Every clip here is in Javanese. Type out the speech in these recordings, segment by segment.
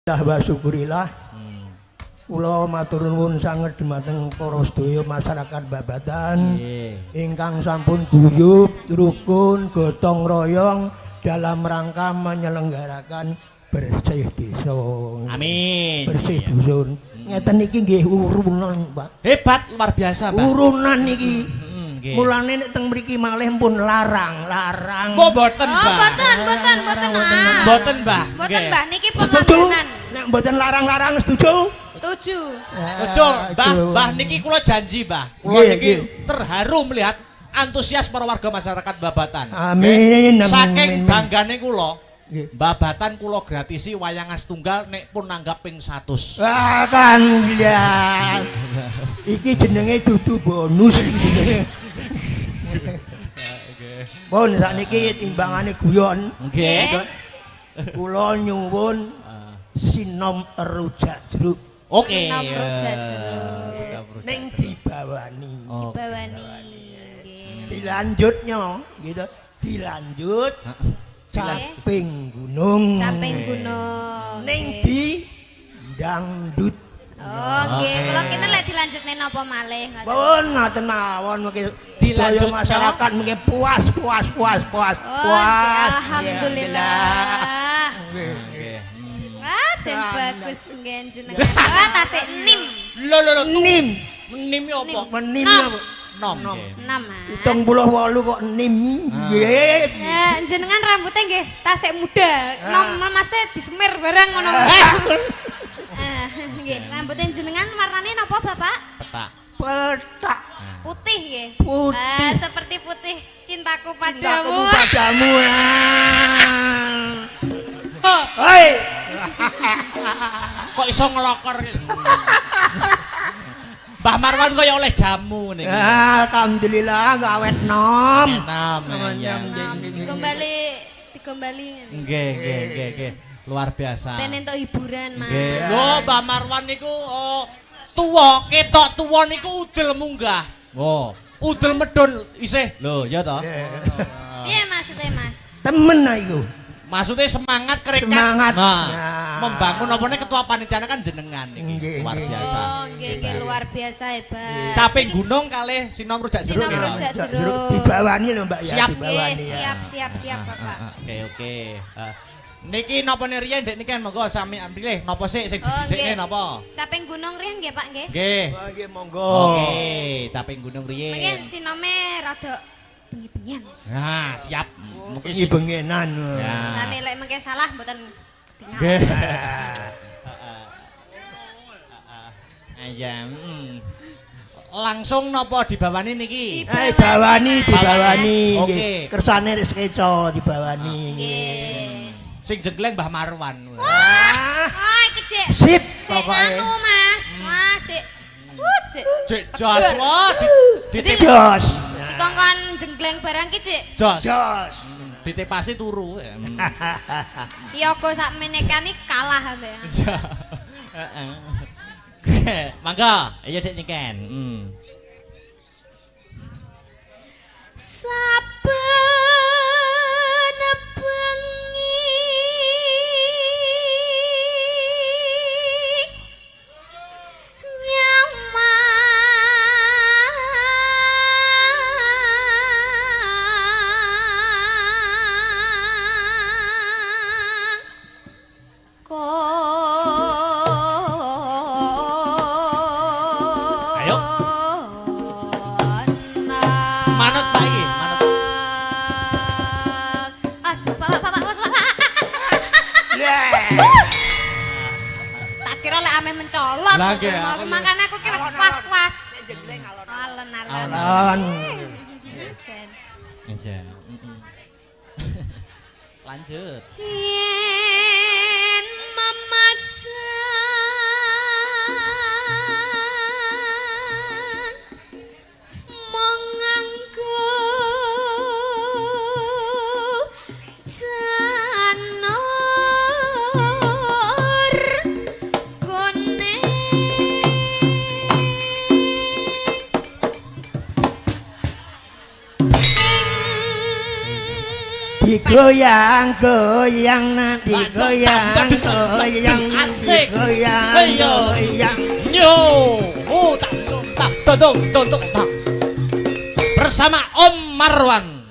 Wa syukurillah. Kula matur nuwun sanget dhumateng para sedaya masyarakat Babatan ingkang sampun guyub, rukun, gotong royong dalam rangka menyelenggarakan bersih desa. Amin. Bersih dusun. Ngeten iki nggih urunan, Pak. Hebat, luar biasa, Pak. Urunan iki. Mulane nek teng mriki malih pun larang. Kok mboten, Mbah? Mboten, Mboten, Mbah. Mboten, Mbah, niki pun Setuju? langganan. Nek mboten larang-larang setuju? Setuju. Betul, Mbah niki kula janji, Mbah. Kula niki terharu melihat antusias para warga masyarakat Babatan. Amin. Saking banggane kula, Nggih. Babatan kula gratisi wayangan setunggal nek pun nanggap ping 100. Wah kan lihat. Iki jenenge dudu bonus. Pun sakniki timbangane guyon. Nggih. Kula nyuwun sinom rujak jeruk Oke. Sinom rujak jeruk. ning dibawani. Bawani. Nggih. Dilanjutnya gitu. Dilanjut caping gunung. Caping gunung. Ning Nggih. di dangdut. Oh, nggih. Kula kene lek dilanjutne napa malih? Pun ngaten mawon mungkin Dilanjutno. masyarakat mungkin puas. Alhamdulillah. Nggih. Wah, jen bagus nggih jenengan. Wah, tasik nim. Lho, Nim. nim apa? Menim Nom. apa? Nom. nggih. 6, Mas. 78 kok nim. Nggih. Jenengan rambutnya nggih tasik muda. Nom Mas teh disemir bareng ngono. Nggih, rambutnya jenengan warnane napa, Bapak? Petak. Petak. Putih nggih. Putih. Seperti putih cintaku Cintaku padamu. padamu. Hei. Kok iso ngelokor? Mbah Marwan kaya oleh jamu niki. Alhamdulillah gawet nom. Enam. Iya. Digombali. Nggih. Luar biasa. Ben entuk hiburan, Mas. Nggih. Lho, Mbah Marwan niku tuwa, ketok tuwa niku udel munggah. Oh, udel medun isih. Lho, ya toh? Piye maksudnya, Mas? Temen ayo. Maksudnya semangat kerekat. Semangat. Nah, Ya. membangun apa nih ketua panitia kan jenengan niki. Nggih, Luar nggih. biasa. Oh, nggih luar biasa hebat. Caping gunung kalih sinom rujak jeruk. Sinom ya, toh? rujak Jeruk jeruk. dibawani lho Mbak ya, Siap. dibawani Nggih, ya. siap, Bapak. Oke. Niki napa riyen ndek niki monggo sami pilih napa sik sing Oh, didisikne nggih. napa? Caping gunung riyen nggih, Pak nggih. Nggih. Wah, nggih monggo. Oke, caping gunung Mungkin riyen. sinome rada bengi-bengian. Nah, siap. Mungkin Iki bengenan. Ya. Sane lek mengke salah mboten ketinggalan. Nggih. Aja. Langsung napa dibawani niki? Dibawani. Oke. Nggih. Kersane wis keco dibawani. Nggih. Sing jenggleng Mbah Marwan. Ah, Iki Cik. sip Cik pokoke. anu, Mas. Wah, Cik. Cik. Cek jos wah Jos. Dikongkon jenggleng barang ki, Cik. jos. Jos. Ditepasi turu. Yogo sak menekani kalah ambek. Mangga, ayo Cek nyiken. Saben bengi Ayo. Manut Pak iki, manut. Tak kira lek ame mencolot. Lah, nggih, Mau aku makane aku ki wis was-was. Alon-alon. Alon. Jen. Iya. Lanjut. Yen mamajan mong nganggo janur kuning digoyang goyang nah digoyang goyang asik digoyang ayo goyang yo tak bersama Om Marwan.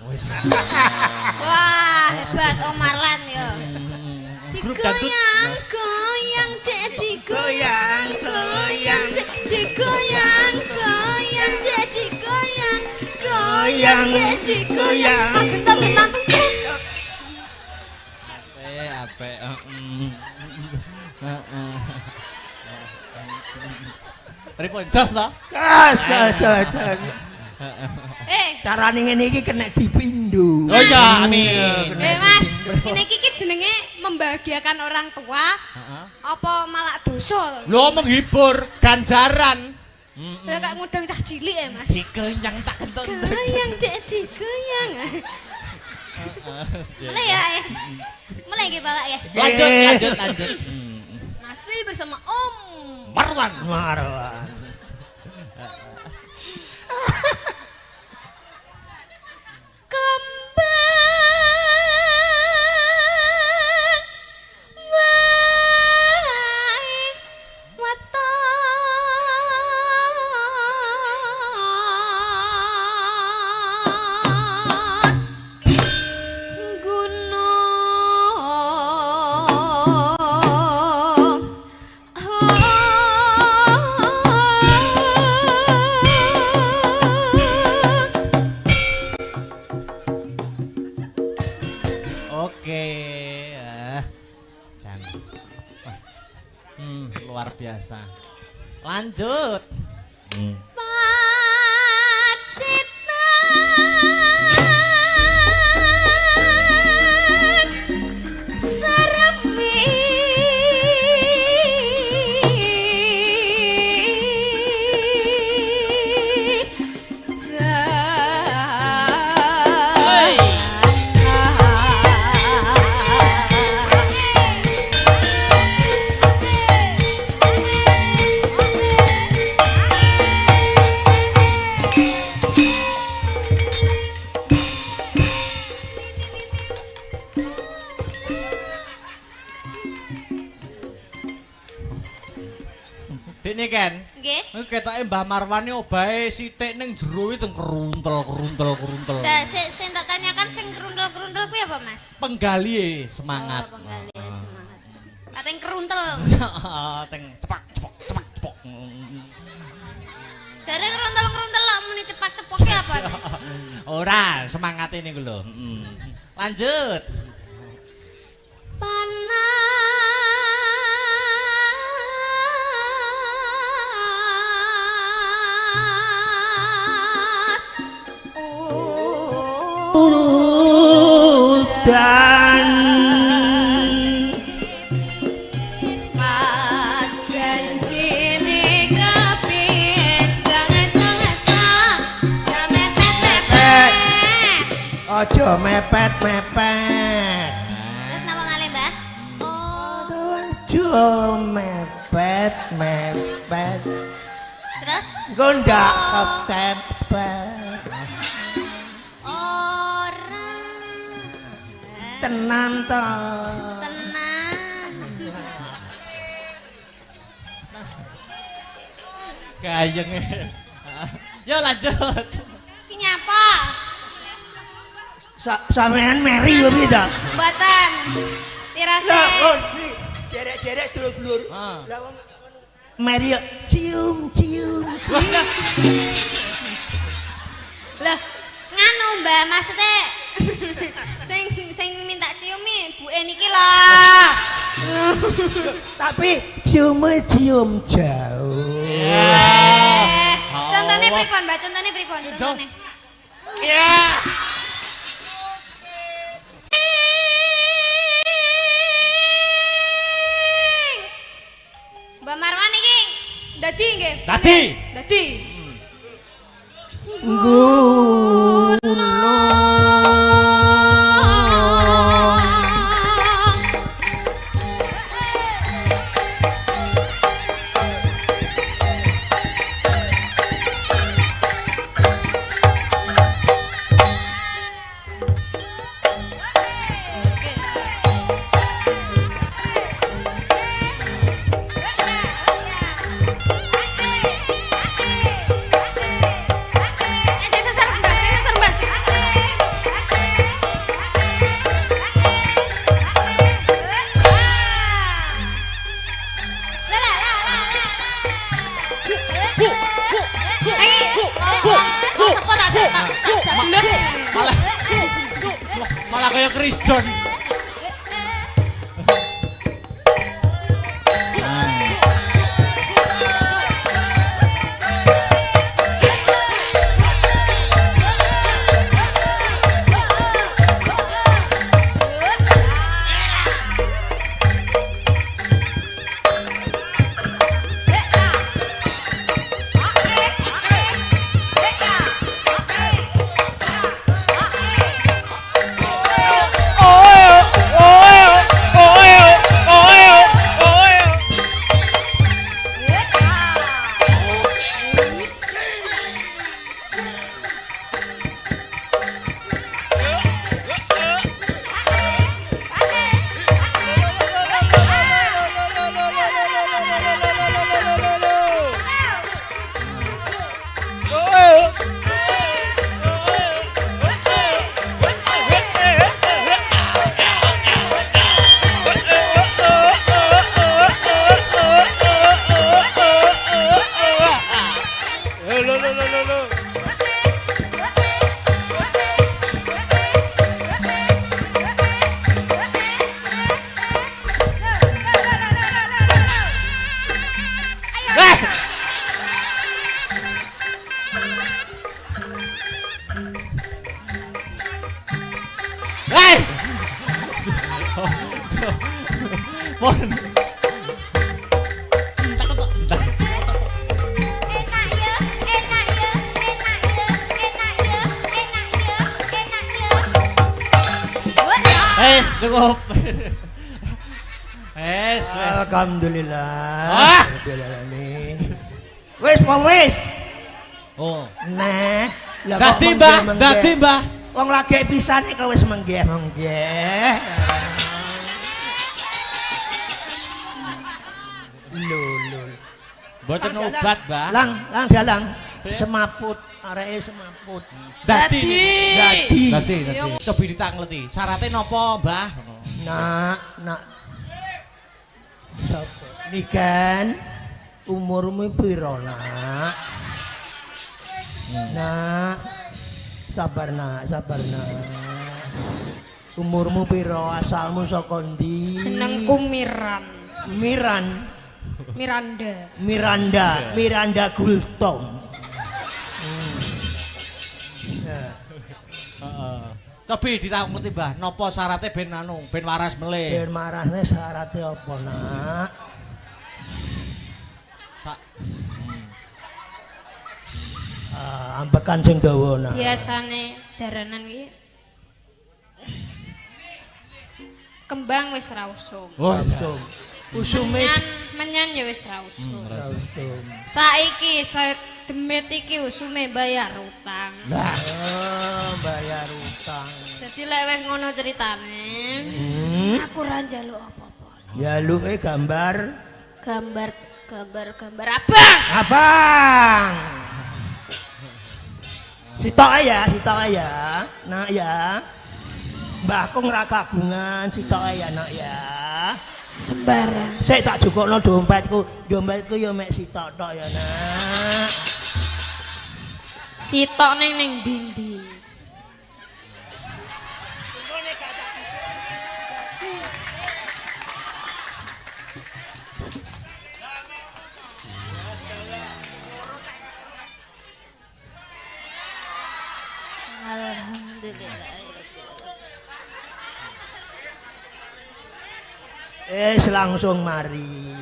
Wah, hebat Om Marlan yo. Grup dangdut. Goyang dek goyang goyang digoyang goyang dek digoyang goyang goyang Gentong-gentong. Ape Pripun jos to? kas carane Eh, ngene iki kena dipindho. Oh iya, amin. Mas, ini Kiki jenenge membahagiakan orang tua. Apa malah dosa? Lo menghibur ganjaran. Lah kayak ngundang cah cilik ya, Mas. Dikenyang tak kentut. Goyang dek digoyang. Mulai ya. Mulai nggih Bapak ya. Lanjut. Masih bersama Om Marwan. Marwan. Kembang wae waton gunung Oke. Jan. Luar biasa. Lanjut. Pacitan saremi Hey. Dene kan. Nggih. Ketoke Mbah Marwan iki obahe sithik ning jero itu keruntel. Nah, sing tak tanyakan sing keruntel-keruntel kuwi apa, Mas? Penggali semangat. Oh, penggali semangat. Kateng keruntel. Teng cepak. Jare keruntel-keruntel lak muni cepak-cepoke apa? Ora, semangat ini lho. Lanjut. Panas. Dan Mas janjine kabeh jangan sangat sampe pepet. aja mepet. Terus napa malih, Mbah? Oh, Aja mepet. terus Gondak ketepet. ora Tenan to. tenang. Gayeng. Yo lanjut. Ki nyapa? Sampean meri yo piye ta? Mboten. Tirase. Lah, kon iki derek-derek dulur-dulur. Ah. Lah wong meri yo cium. Lah, nganu Mbak, maksudnya sing minta ciumi buke niki lah. Tapi cium jauh. Contohnya pripun, Mbak? Contohnya pripun? Contohnya. Ya. Mbak Marwan iki dadi nggih. Dadi. Dadi. Malah malah kayak Chris John. Pon. Cukup. Alhamdulillah. Ah. Alhamdulillah. Wis, wis. Oh. Nah, lah dadi Mbah. Wong lagi pisane kok wis menggeh. Lho. Mboten obat, Mbah. Lang dalang. Semaput, areke semaput. Dadi. Yo. Coba ditangleti. Syaratnya napa, Mbah? Nak. Sapa? Nikan umurmu piro, Nak? Nak. Sabar, Nak. Umurmu piro? Asalmu saka ndi? Jenengku Miran. Miranda Gultom. Coba ditangleti, Mbah. Napa syaratnya ben waras melih? Ben marahne syaratnya apa, Nak? Ambekan sing dawa, Nak. Biasane jaranan iki kembang wis ra usum. Usum. Usume Menyan ya wis ra usum. usum. Saiki demit iki usume bayar utang. Bayar utang. Jadi lek wis ngono ceritane, aku ra njaluk apa-apa. Njaluke gambar abang. Sitok ya. Nak ya. Mbahku ora kagungan, sitok ya, Nak ya. Sembarang. Sik tak jukukno dompetku ya mek sitok tok ya, Nak. Sitok ning ndi? Alhamdulillah. Langsung mari.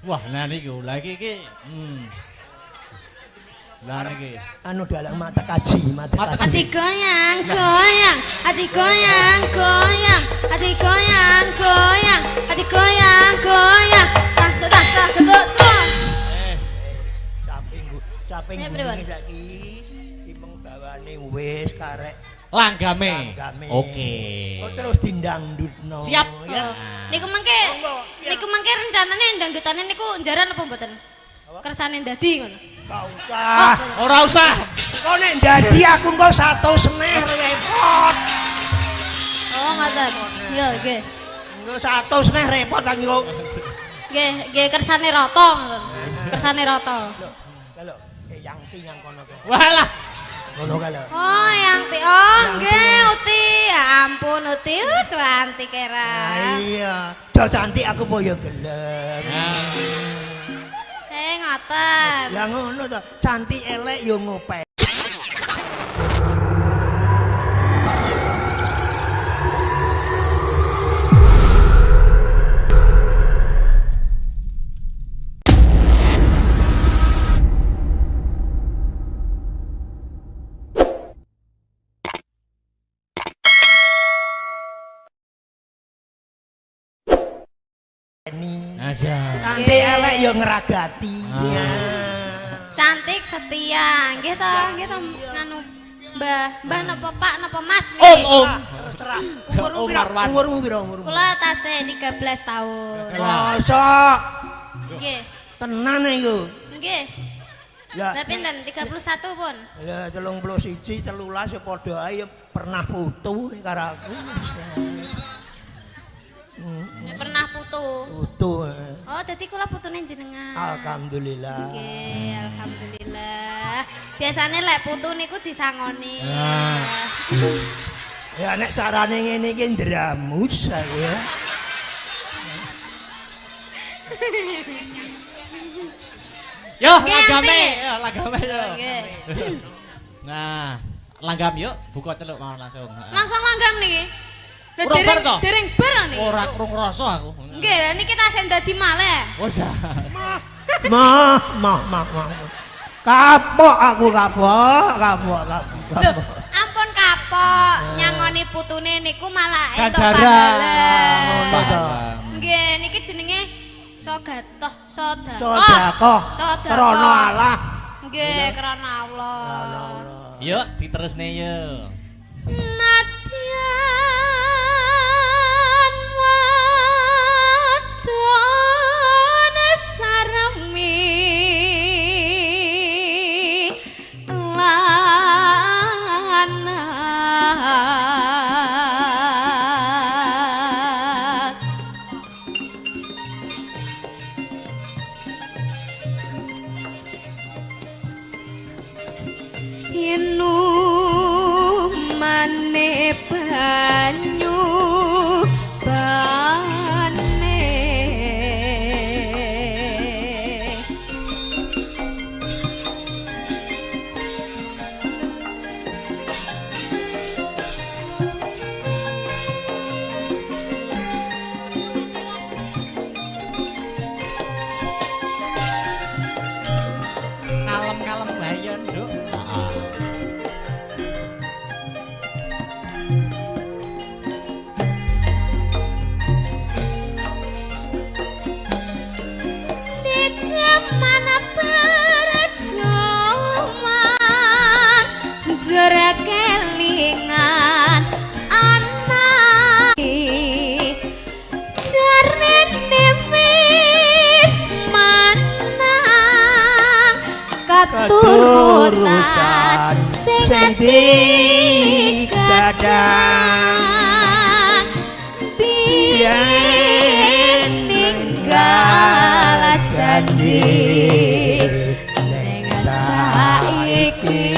Wah, nah niku lagi iki. Lah niki. Anu dalang mata kaji. Ati goyang. Ati goyang. Caping gununge saiki timeng bawane wis karek langgame. Oke. Kok terus dindangdutno. Siap. Ya. Niku mengke rencanane dangdutane niku njaran apa mboten? Kersane ndadi ngono. Enggak usah. Ora usah. Kok nek ndadi aku engko 100 meneh repot. Oh, ngoten. Yo, nggih. Engko 100 neh repot lagi kok. Nggih kersane rata ngoten. Kersane rata. Kalau yang yang kono kae. Walah. Kono kae lho. Oh, yang ti. Oh, nggih, Uti. Ya ampun, Uti. Cantik era. Iya, do cantik aku po ya gelem. Ngoten. Lah ngono to, cantik elek yo ngopek. Aja. Cantik elek yo ngeragati. Ya. Cantik setia. Nggih to, nganu Mbah napa Pak napa Mas? Om. Terserah. Umurmu piro? Kula tasih 13 tahun. Mosok. Nggih. Tenan iku. Nggih. Ya. Lah pinten? 31 pun. Ya 31 13 ya padha ae pernah putu nek karo aku. Ya pernah putu. Putu. Oh, dadi kula putune jenengan. Alhamdulillah. Nggih, alhamdulillah. Biasane lek putu niku disangoni. Ya nek carane ngene iki ndramus aku ya. Yo, Nggih, langgame. Ati. Yo, langgame yo. Nggih. Nah, langgam yuk, buka celuk mawon langsung. Langsung langgam niki. Lah Urung bar to? dereng bar niki. Ora krung rasa aku. Nggih, lah niki tasih dadi malih. Oh ya. Mah. Kapok aku kapok. Loh, ampun kapok, nyangoni putune niku malah entuk Ganjaran. Ngono to. pahala. Nggih, niki jenenge sogatoh, Sedekah. Krana Allah. Nggih, krana Allah. Yuk, diterusne yuk. Nadyan wadon saremi lanang inumane banyu bane Kalem-kalem bayon, Nduk. di zaman perjuangan jarak kelingan anak jarene wis manang katurutan sing digadang biyen ninggal janji ning saiki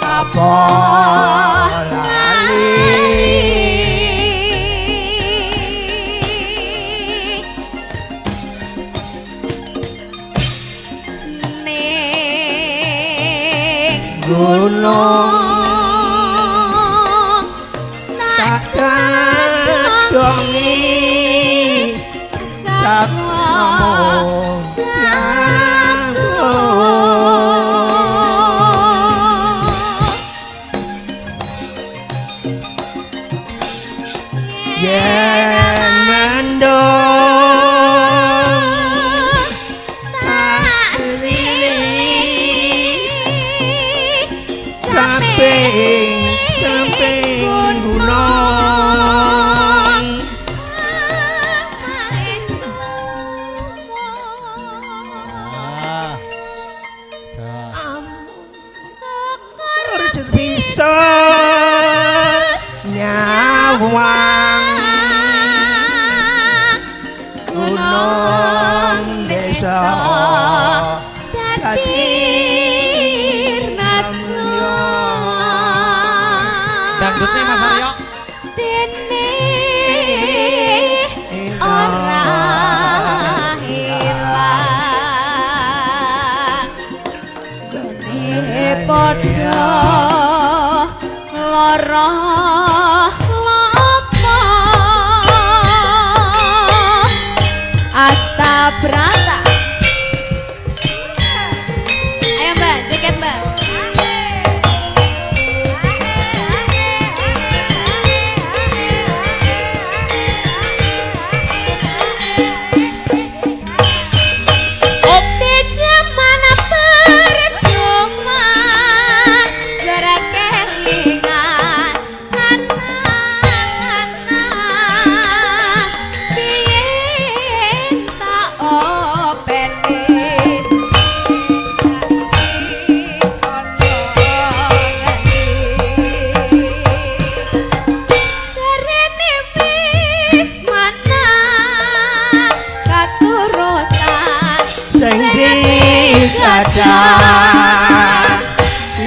apa lali ning gunung tak Dongi Samu yen mendo tak samping gunung Astabrata. Ayo Mbak, joget Mbak. Ada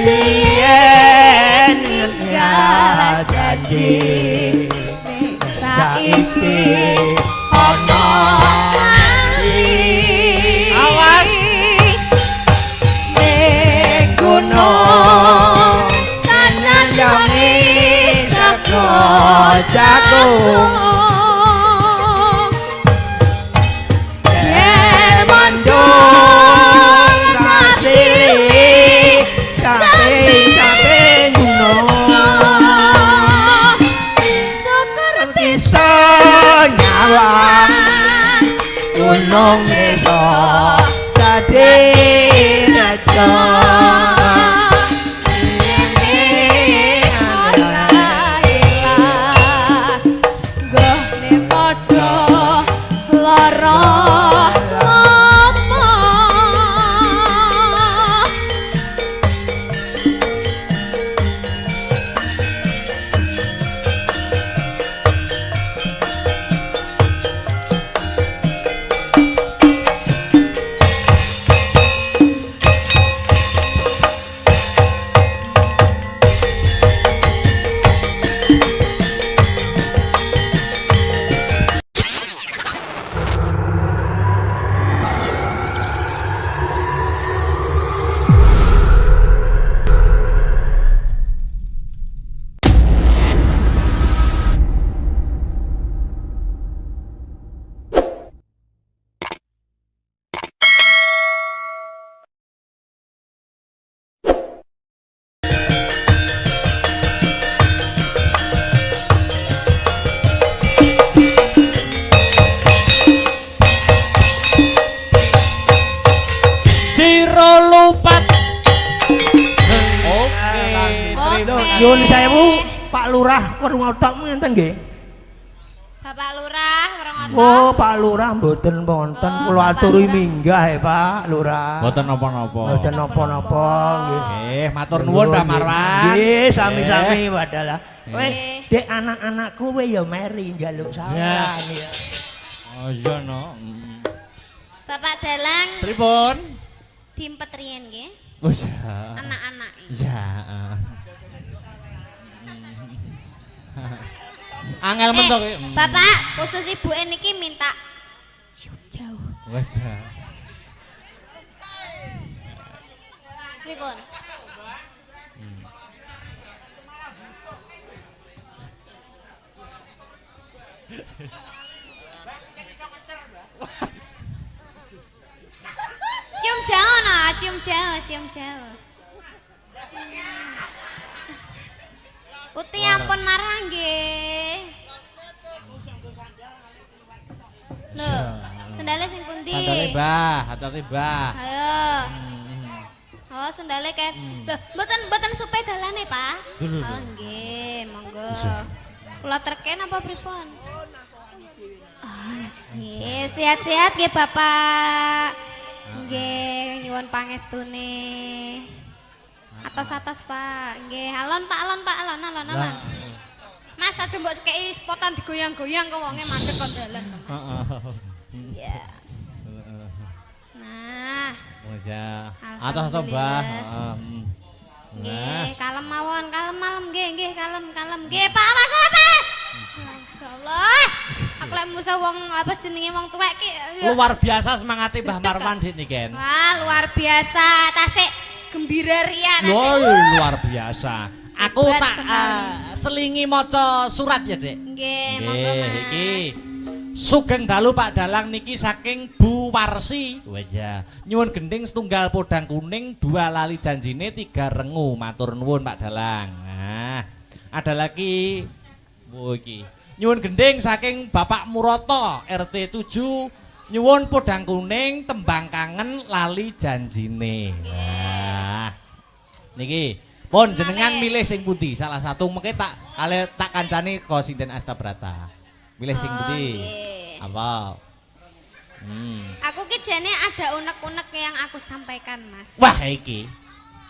lien ya jadi saiki ono Awas. ning gunung tanjane saka jagung gunung itu tadi raja ini adalah Goh ne padha lara ngomong. Nyuwun sewu Pak Lurah Werngotok ngenten nggih. Bapak Lurah Werngotok. Oh, Pak Lurah mboten wonten kula aturi minggah Pak Lurah. Mboten napa-napa. Mboten napa-napa nggih. Nggih, matur nuwun Mbak Marwan. Nggih, sami-sami wadalah. Weh, Dek anak-anakku we ya meri njaluk sawan ya. Oh iya no. Bapak Dalang Pripun? diempet riyen nggih. Oh ya. Anak-anak. Ya. Angel mentok. Bapak, khusus ibu niki minta cium jauh. Wes. Pripun? Cium jauh nah, cium jauh, cium jauh. Uti ampun marah nggih. Lho, sendale sing pundi? Sandale Mbah, hati-hati Mbah. Ayo. Oh, sendale kayak. Lho, mboten supe dalane, Pak. Oh, nggih, monggo. Kula terken apa pripun? Oh, sih, sehat-sehat nggih, Bapak. Nggih, nyuwun pangestune. Atas-atas Pak, nggih. Alon Pak, alon. Mas aja mbok sekei spotan digoyang-goyang kok wonge mandek kon dalan. Iya. Nah. Wes ya. Atas-atas Mbah. Nggih, kalem mawon, kalem malem nggih, kalem. Nggih, Pak, awas Mas. Ya Allah. Aku lek musa wong apa jenenge wong tuwek ki. Luar biasa semangate Mbah Marwan dik niken. Wah, luar biasa. Tasik gembira ria Loh, luar biasa. Aku tak selingi maca surat ya, Dik. Nggih, monggo Mas. Iki Sugeng dalu Pak Dalang niki saking Bu Warsi. Wajah. Nyuwun gending setunggal podang kuning, 2 lali janjine, 3 rengu. Matur nuwun Pak Dalang. Nah, ada lagi iki. Nyuwun gending saking Bapak Muroto RT 7. Nyuwun podang kuning, tembang kangen, lali janjine. Nah, niki pun jenengan milih sing pundi? Salah satu mengke tak kancani kok Sinden Astabrata. Milih sing pundi? Apa? Aku ki jane ada unek-unek yang aku sampaikan, Mas. Wah, iki.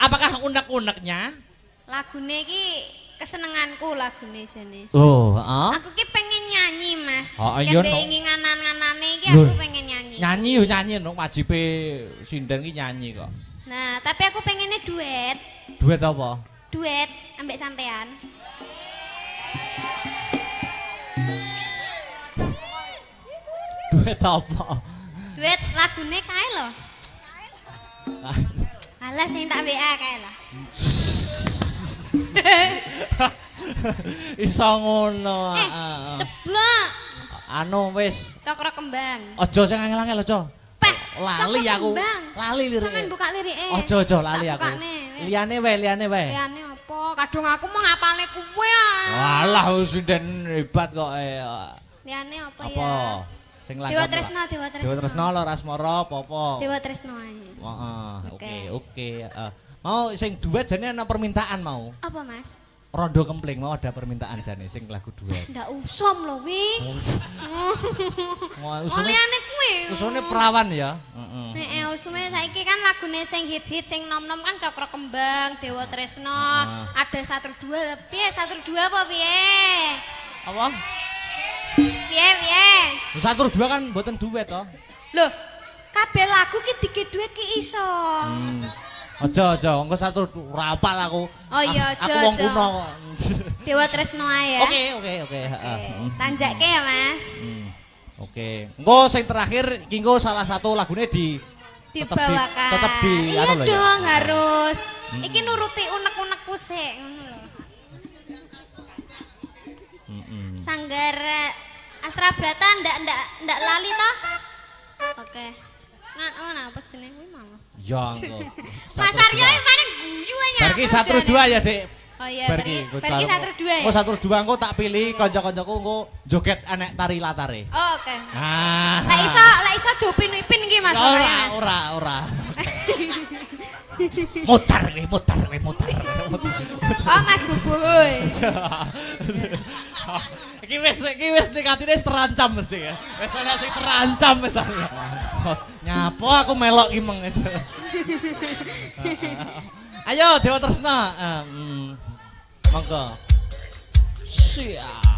Apakah unek-uneknya? Lagune ki kesenenganku lagune jane. Oh, heeh. Aku ki pengen nyanyi, Mas. Oh, iya, Kete no. ingin nganan-nganane iki aku pengen nyanyi. Nyanyi yo nyanyi no wajibe sinden ki nyanyi kok. Nah, tapi aku pengennya duet. Duet apa? Duet ambek sampean. Duet apa? Duet lagune kae lho. Alah sing tak WA kae lho. Iso ngono. Ceblok. Anu wis, Cokro kembang. aja sing angel-angel aja. Peh, Lali Cokro aku. Kembang. Lali lirike. Sampeyan buka lirike. Aja lali Tak aku. bukane, wis. Liyane wae. Liyane apa? Kadung aku mau ngapalne kuwe ah. Walah sinden hebat kok. Liyane apa Apa? ya? Sing langkah. Dewa Tresno, Dewa Tresno. Dewa Tresno lho Rasmara apa-apa. Dewa Tresno ae. Heeh, oke. Mau sing duet jane ana permintaan mau. Apa, Mas? Rondo Kempling mau ada permintaan jane sing lagu duet. Ndak usum lho wi. Mau Oh liyane kuwi. usune perawan ya. Heeh. Heeh, usume saiki kan lagune sing hit-hit sing nom-nom kan Cokro Kembang, Dewa Tresno, ada Satru 2. Piye Satru 2 apa piye? Apa? Piye? Satu dua kan mboten duet toh. Loh, kabeh lagu ki dike duet ki iso. Aja, engko satu rapal aku. Oh iya, Aku wong kuno kok. Dewa Tresno ae ya. Oke, heeh. Tanjakke ya, Mas. Oke. Engko sing terakhir iki engko salah satu lagune Dibawakan. tetep di iya anu lho ya. dong harus. Iki nuruti unek-unekku sik ngono lho. Sanggar Astabrata ndak lali toh? Oke. Apa jenenge kuwi mau? Ya engko. Mas Aryo mana guyu aja. Barki satu dua ya, Dek. Oh iya, barki satu dua ya. Engko satu dua engko tak pilih kanca-kancaku engko joget anek tari latare. Oh, oke. Ah. Lek iso Jupin Ipin iki Mas. Ora. Mutar. Oh, Mas Bubuy. Iki wis nekatine terancam mesti ya. Wis ana sing terancam wis. Nyapa aku melok ki meng. Ayo Dewa Tresna. Monggo. Siap.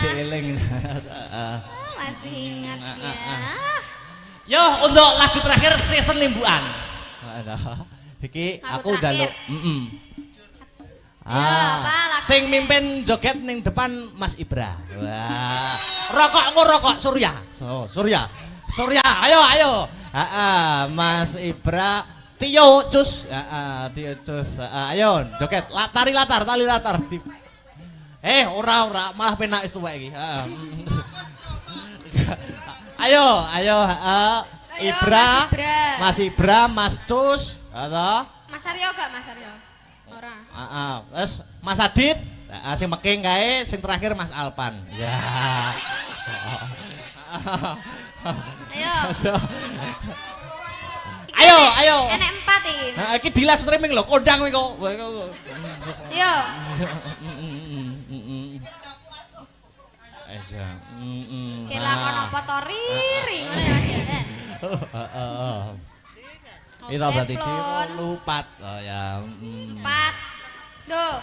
Jeling. Masih ingat ya. Yo, untuk lagu terakhir season limbuan. Iki Lagu aku terakhir. njaluk. Apa lagu Sing mimpin joget ning depan Mas Ibra. Wah. Rokok Surya. Surya. Ayo. Mas Ibra Tio Cus. Tio Cus. Ayo joget tali latar. Ora malah penak wis tuwek iki. Ayo, Ibra, Mas Ibra, Mas Cus, atau Mas Aryo gak Mas Aryo? Ora. Terus Mas Adit, sing meking kae, sing terakhir Mas Alpan. Ya. Ayo. Enek 4 iki. Iki di live streaming lho, kondang kowe kok. Yo. Kelangan apa to riri ngono ya Mas. Ira berarti ciro lupat. Oh ya. 4. Duh.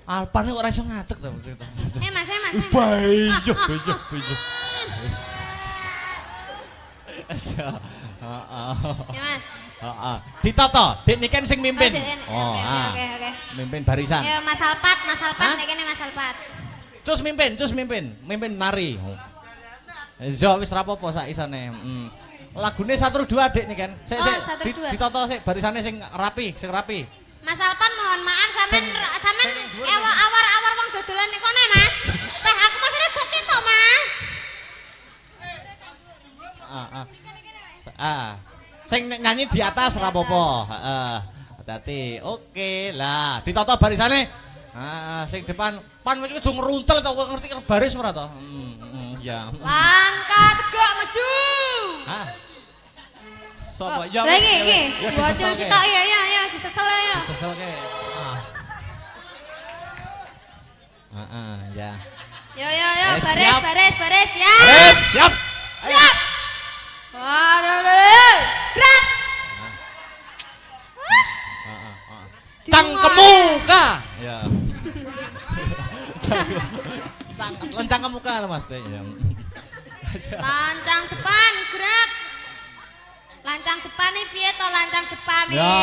Alpan kok ora iso ngadeg to. Mas. Bejo. Ya Mas. Ditoto, Dik niken sing mimpin. Oke. Mimpin barisan. Ya Mas Alpat nek kene Mas Alpat. Cus mimpin nari. Ya wis ra apa-apa sak isane. Lagune 1 2 Dik niken. Sik ditoto sik barisane sing rapi. Mas Alpan mohon maaf sampean awar-awar wong dodolan nek kene Mas. Teh aku masih gak ketok Mas. Sing nyanyi di atas ra apa-apa. Hati-hati. Oke lah, ditoto barisane. Sing depan pan iki aja ngruntel to ngerti baris ora to? Ya. Langkah tegak maju. Sopo? Ya wis. Iki. Ya Bocil sitok ya, disesel ya. Diseselke. Ya. Yo, Siap. baris ya. Siap. Siap. Waduh. Gerak. Cang kemuka. Ya. Lencang ke muka Mas Dek. Ya. Lancang depan, gerak. Lancang depan nih piye to lancang depan nih? Ya.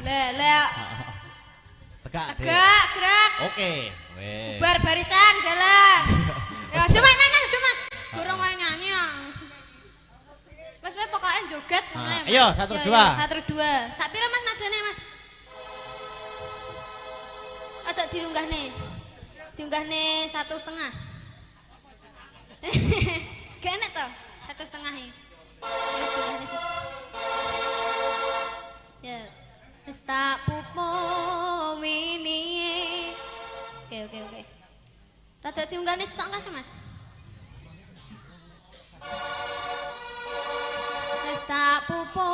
Le. Tegak, Dek. Tegak, gerak. Oke. Wes. Barisan jalan. Ya, cuma. Kurang wae nyanyi. Wes pokoknya joget ngono ya. Ayo, 1 2. 1 2. Sak pira Mas nadane Mas? Ada diunggah nih 1,5. Gak enak toh 1,5 nih. Wis diunggah nih siji. Ya. Wis tak pupo wingi. Oke. Rada diunggah nih setengah sih Mas. Wis tak pupo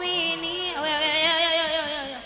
wingi. Yo.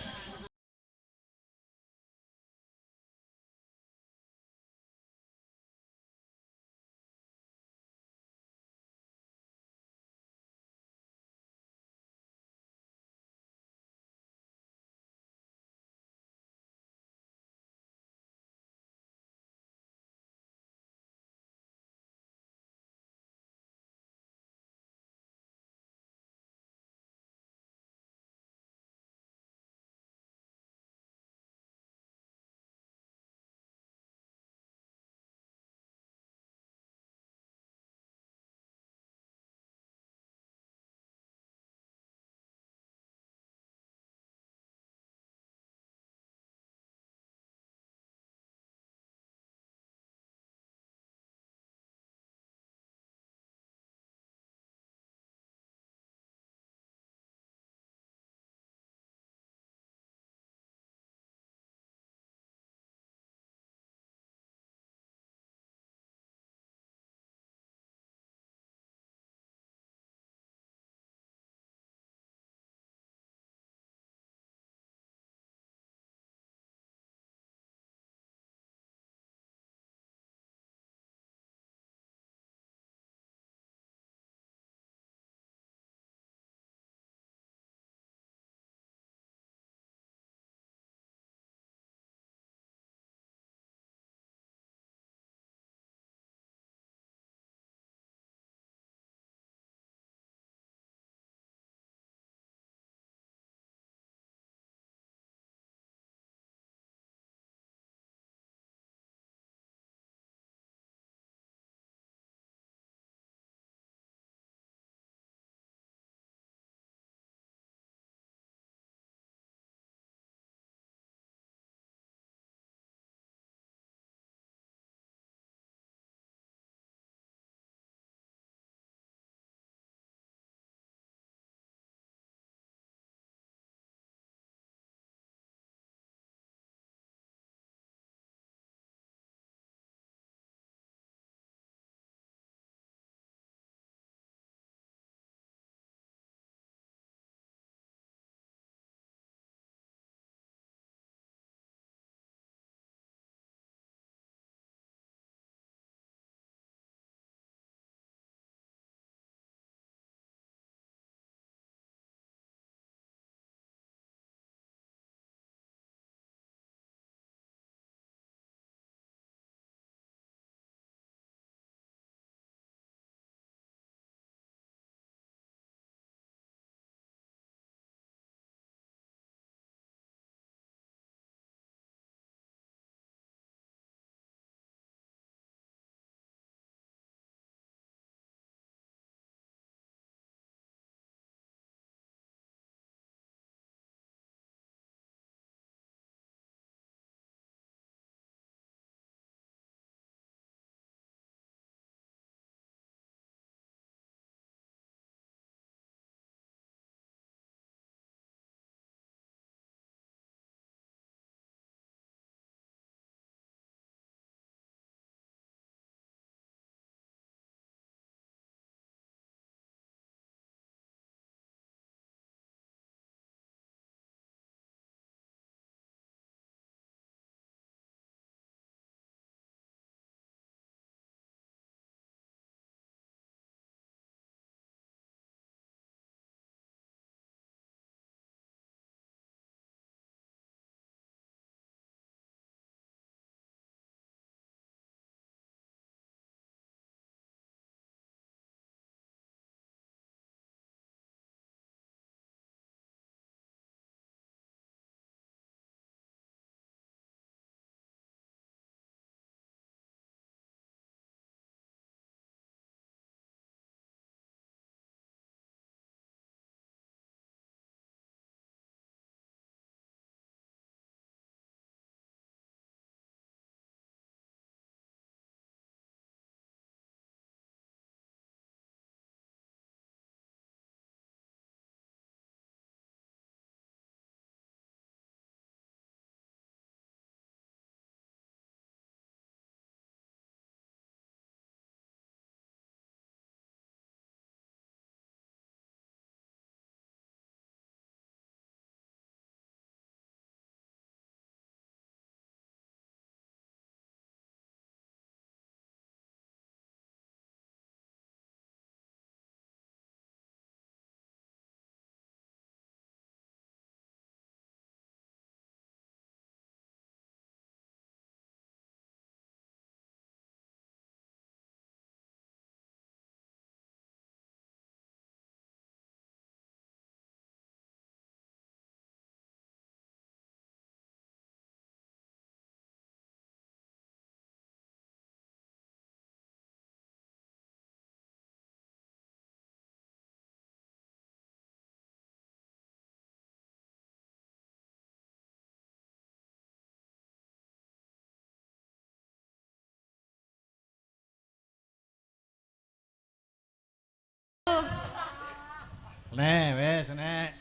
Wis nek.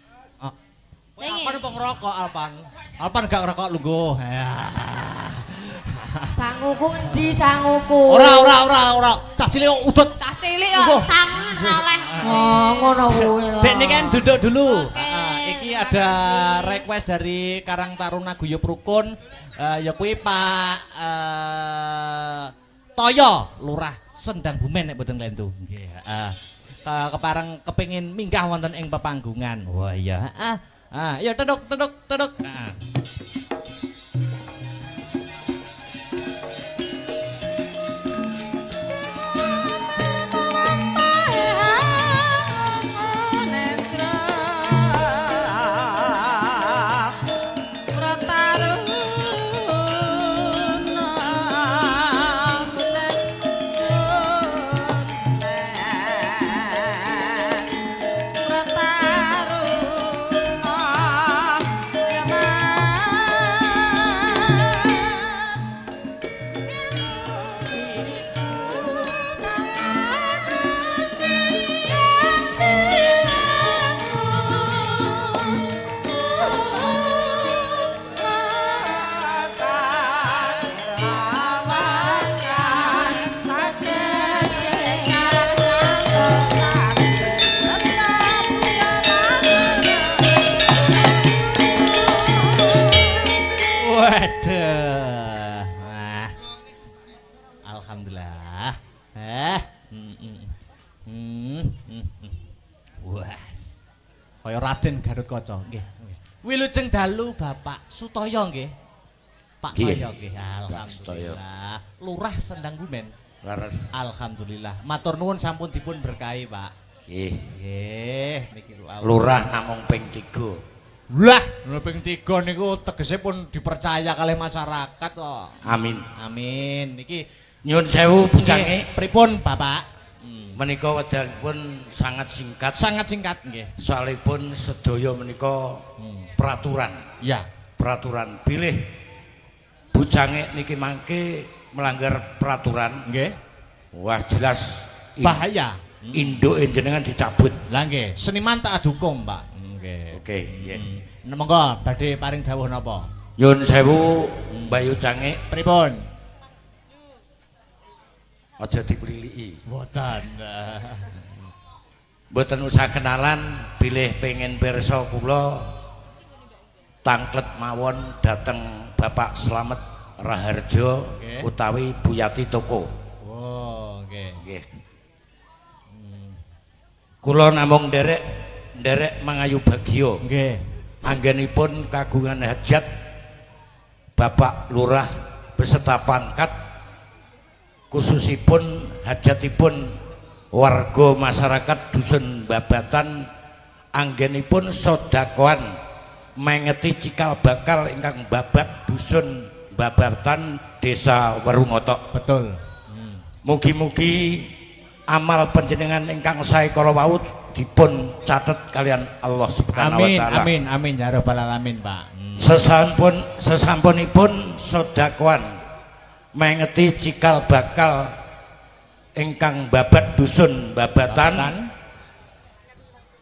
Lha iki. Alpan apa ngerokok Alpan? Alpan gak ngerokok lungguh. Sanguku endi sanguku? Ora. Cah cilik udut. Cah cilik kok sangen oleh. Oh, ngono kuwi. Dek niki kan duduk dulu. Oke, Iki terima ada kasih. request dari Karang Taruna Guyub Rukun. Ya kuwi Pak Toyo Lurah Sendang Bumen nek boten klentu. Nggih, kepareng kepengin minggah wonten ing pepanggungan. Wah iya, ya teduk. Waduh. Wah. Alhamdulillah. Wes. Kaya Raden Garutkaca nggih. Wilujeng dalu Bapak Sutoyo nggih. Pak Toyo nggih. Alhamdulillah. Lurah Sendang Bumen. Laras. Alhamdulillah. Matur nuwun sampun dipun berkahi, Pak. Nggih. Nggih, niki Lurah namung ping 3. Lah, ping 3 niku tegese pun dipercaya kalih masyarakat kok. Amin. Amin. Niki Nyun sewu bujange. Pripun, Bapak? Menika wekdalipun sangat singkat. Sangat singkat nggih. Soalipun sedaya menika peraturan. Ya. Peraturan pilih bujange niki mangke melanggar peraturan. Nggih. Wah jelas Bahaya. Induke jenengan dicabut. Lah nggih, seniman tak dukung, Pak. Nggih. Oke, nggih. Monggo badhe paring dawuh napa? Nyun sewu Bayu Cange Pripun? aja dipriliki. Mboten. Mboten usah kenalan, bilih pengen pirsa kula tangklet mawon dateng Bapak Slamet Raharjo utawi Buyati Toko. Oh, nggih. Nggih. Kula namung nderek mangayu bagya. Nggih. Anggenipun kagungan hajat Bapak Lurah beserta pangkat khususipun hajatipun warga masyarakat dusun Babatan anggenipun sodakoan mengeti cikal bakal ingkang babat dusun Babatan desa Werungotok. Betul. Mugi-mugi amal panjenengan ingkang sae kala wau dipun catet kalian Allah Subhanahu wa taala. Amin ya rabbal alamin, Pak. Sesampunipun sodakoan mengeti cikal bakal ingkang babat dusun Babatan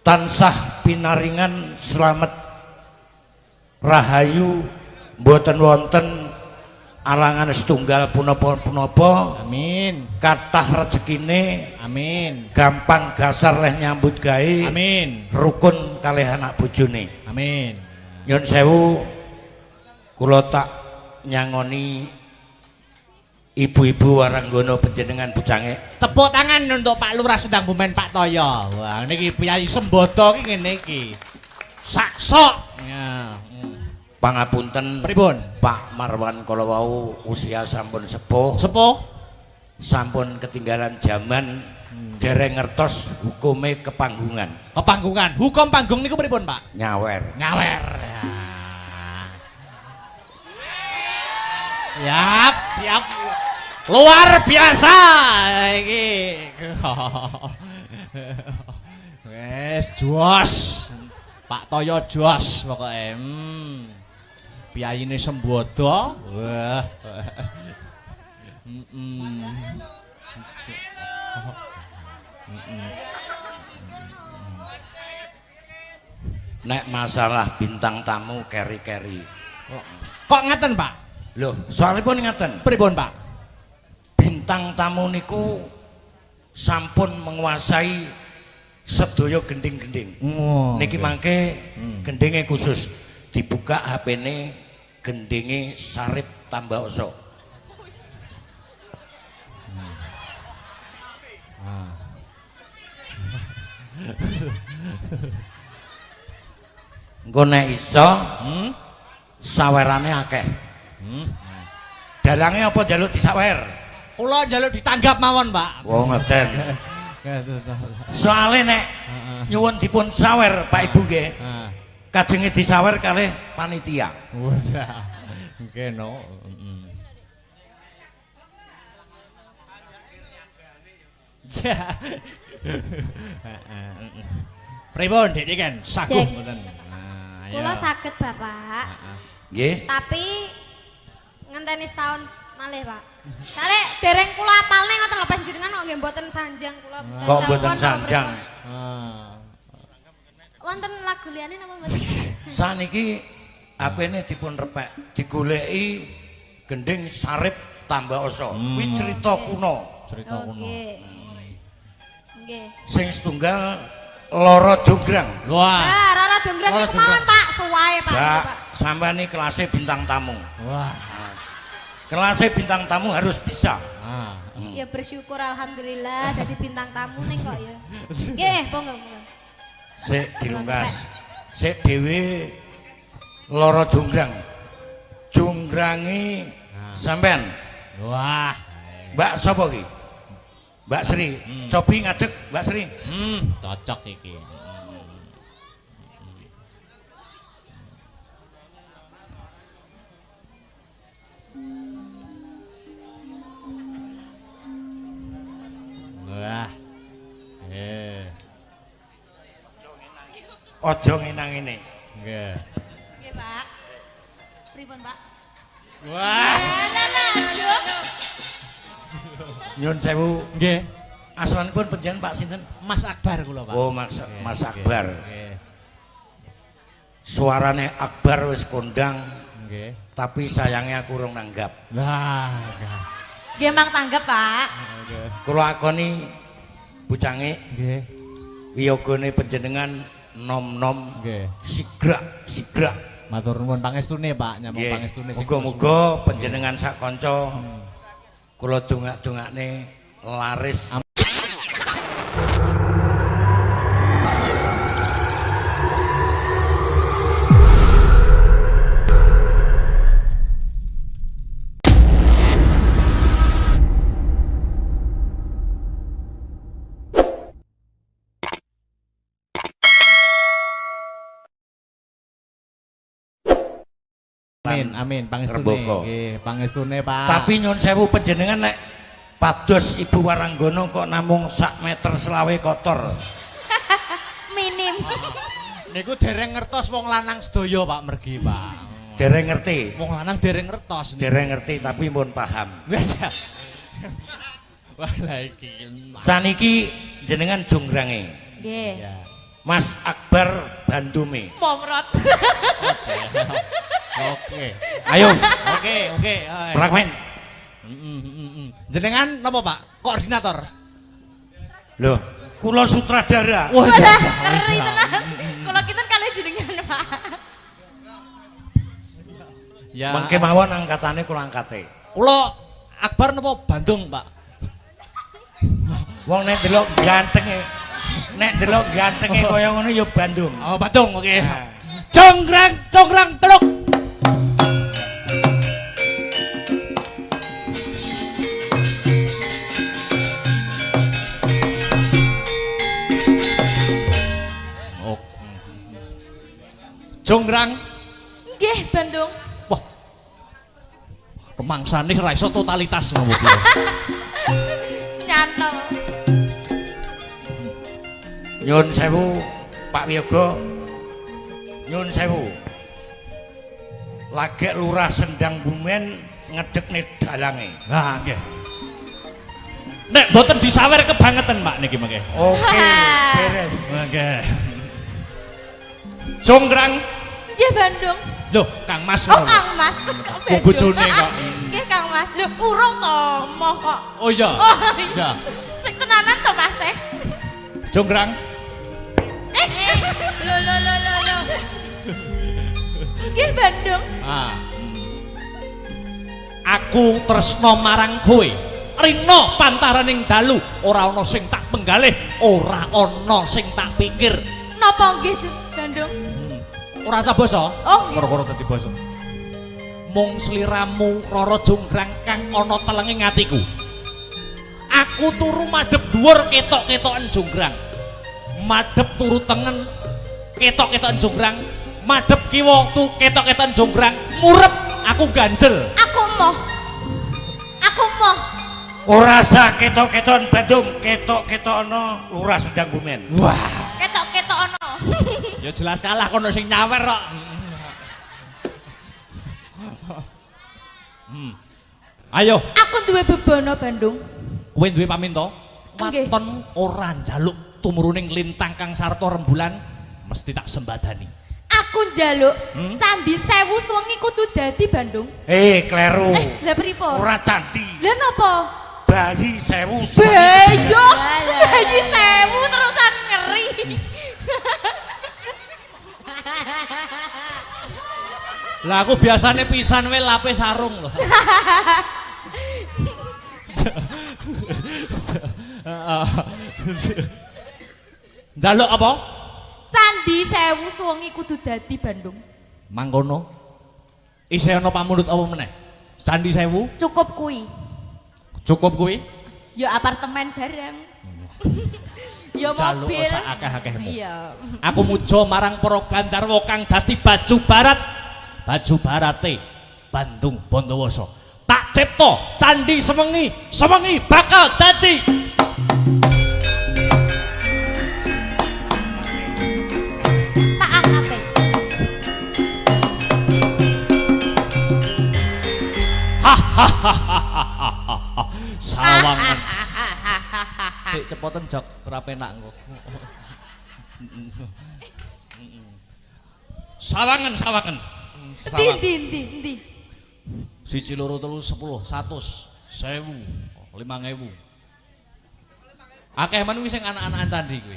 tansah pinaringan slamet rahayu mboten wonten alangan setunggal punapa-punapa. Amin. Kathah rezekine. Amin. Gampang gasar leh nyambut gawe. Amin. Rukun kalih anak bojone. Amin. Nyun sewu kula tak nyangoni ibu-ibu waranggono panjenengan bujange. Tepuk tangan untuk Pak Lurah Sendang Bumen Pak Toyo. Wah, niki Kyai Sembodo ki ngene iki. Saksok. Ya. Pangapunten Pripun? Pak Marwan kala wau usia sampun sepuh. Sepuh. Sampun ketinggalan zaman dereng ngertos hukume kepanggungan. Kepanggungan. Hukum panggung niku pripun, Pak? Nyawer. Ngawer. Siap, siap. Luar biasa iki. Wes jos. Pak Toyo jos pokoke. Piyayine Sembodo. Wah. nek masalah bintang tamu keri-keri. Kok ngeten, Pak? Loh, soalipun ngeten. Pripun, Pak? Bintang tamu niku sampun menguasai sedaya gending-gending. Oh, Niki mangke gendinge khusus dibuka HP-ne gendinge Sarip Tambaoso. Engko nek iso sawerane akeh. Dalange apa njaluk disawer? Kula njaluk ditanggap mawon, Pak. Wong ngeten. Soale nek nyuwun dipun sawer Pak Ibu nggih. Kajenge disawer kalih panitia. Wes. Nggih no. Ja. Pripun Dik kan saguh Sik. mboten. Kula saged Bapak. Nggih. Tapi ngenteni setahun malih, Pak. Sale dereng kula apalne ngoten lho panjenengan kok nggih mboten sanjang kula. Kok mboten sanjang? Wonten lagu liyane napa mboten? Saniki HP-ne dipun repek, digoleki gending Sarip Tambaoso. Kuwi cerita kuno. Cerita kuno. Nggih. Nggih. Sing setunggal Loro Jonggrang. Wah. Ah, Rara Jonggrang Rara niku mawon, Pak. Suwae, Pak. Ya, Pak. sampean iki kelasnya bintang tamu. Wah. Kelasnya bintang tamu harus bisa. Ya bersyukur alhamdulillah dadi bintang tamu ning kok ya. Nggih, monggo. Sik dilungkas. Sik dhewe Loro Jonggrang. Jonggrange sampean. Wah. Mbak sapa ki? Mbak Sri. Cobi ngadeg Mbak Sri. Cocok iki. Wah. Aja ngenang ngene. Nggih. Nggih, Pak. Pripun, Pak? Wah. Nyun sewu. Nggih. Asmanipun panjenengan Pak sinten? Mas Akbar kula, Pak. Oh, Mas Akbar. Nggih. Suarane Akbar wis kondang, Nggih. tapi sayangnya aku urung nanggap. Lah. Nggih, mang tanggap, Pak. Nggih. Kula akoni bucange Nggih. wiyogane panjenengan nom-nom Nggih. sigrak. Matur nuwun pangestune, Pak, nyambung Nggih. pangestune sing Muga-muga panjenengan sak kanca kula dongak-dongakne laris. Amin, pangestune. Rembaka. Nggih, pangestune, Pak. Tapi nyun sewu panjenengan nek pados Ibu Waranggono kok namung sak meter selawe kotor. Minim. Niku dereng ngertos wong lanang sedaya, Pak, mergi, Pak. Dereng ngerti. Wong lanang dereng ngertos. Dereng ngerti tapi pun paham. Wes. Wah, la iki. Saniki jenengan jonggrange. Nggih. Ya. Mas Akbar Bandume. Momrot. Oke. Ayo, Oke. prakmen. Jenengan napa, Pak? Koordinator. Loh, kula sutradara. Wah, Ngeri tenan. Kalau kita kali jenengan, Pak. ya. Mengke mawon angkatane kula angkate. Kula Akbar napa Bandung, Pak? Wong nek delok gantenge kaya ngono ya Bandung. Oh, Bandung, oke. Nah. Conggrang teluk. Oh. Jonggrang. Nggih, Bandung. Wah. Pemangsane ra iso totalitas ngono iki. Nyantol. Nyun sewu Pak Wiyoga. Nyun sewu. Lagek Lurah Sendang Bumen ngedekne dalange. Nah, nggih. Nek mboten disawer kebangetan, Pak niki mengke. Oke, beres. Nggih. Jonggrang. Nggih Bandung. Loh, Kang Mas. Oh Kang Mas. Kok bojone kok. Nggih Kang Mas. Lho urung to moh kok. Oh iya. Oh iya. Sing tenanan to Mas e. Jonggrang. Lho. Nggih Bandung. Ah. Aku tresno marang kowe. Rina pantaraning dalu, ora ana sing tak penggalih, ora ana sing tak pikir. Napa nggih Bandung? Ora usah basa. Oh, nggih. Ora dadi basa. Mung sliramu Rara Jonggrang kang ana telenging atiku. Aku turu madhep dhuwur ketok-ketokan Jonggrang. Madhep turu tengen ketok-ketokan Jonggrang. Madhep kiwa tu ketok-ketokan Jonggrang. Murep aku ganjel. Aku moh. Ora sah ketok-keton Bandung, ketok-ketokno ora sedang bumen. Wah, Ketok ono. ya jelas kalah kono sing nyawer kok. Ayo, Aku duwe bebono Bandung. kowe duwe paminta? Nggih. Waton ora njaluk tumruning lintang kang sarta rembulan, mesti tak sembadani. Aku njaluk Candi Sewu Suwengi kudu dadi Bandung. Kleru. Lah pripun? Ora candi. Lah napa? Bayi sewu Beyo, bayi sewu terusan ngeri. Lah aku biasane pisan wae lape sarung lho. Njaluk apa? Candi Sewu Suwengi kudu dadi Bandung. Mangkono. Isih ana pamundhut apa meneh? Candi Sewu Cukup kuwi. cukup kuwi? Ya apartemen bareng. Ya Jaluk mobil. sak akeh-akehmu. Iya. Aku muja marang para Gandharwa kang dadi baju barat. Baju barate Bandung Bondowoso. Tak cipta Candi Sewengi, Sewengi bakal dadi Tak angate. Sawangan. Sik cepoten jok ora penak engko. Sawangan. Ndi. 1 2 3 10 100 1000 5000. Akeh men wis sing anak-anakan candi kuwi.